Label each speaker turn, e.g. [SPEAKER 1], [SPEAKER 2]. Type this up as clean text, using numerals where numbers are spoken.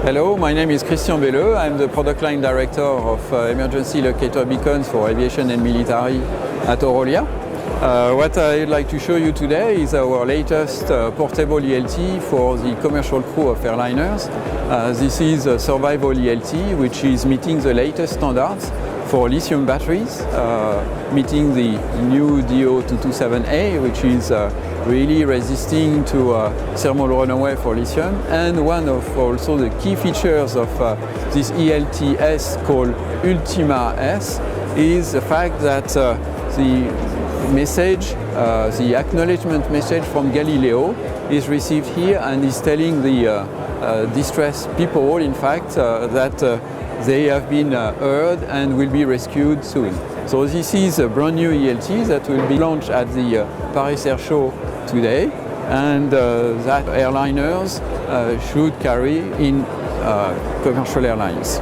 [SPEAKER 1] Hello, my name is Christian Belleux. I'm the product line director of emergency locator beacons for aviation and military at Orolia. What I'd like to show you today is our latest portable ELT for the commercial crew of airliners. This is a Survival ELT, which is meeting the latest standards for lithium batteries, meeting the new DO227A, which is really resisting to thermal runaway for lithium. And one of also the key features of this ELT-S called Ultima-S is the fact that the message, the acknowledgement message from Galileo is received here and is telling the distressed people, in fact, that they have been heard and will be rescued soon. So this is a brand new ELT that will be launched at the Paris Air Show today, and that airliners should carry in commercial airlines.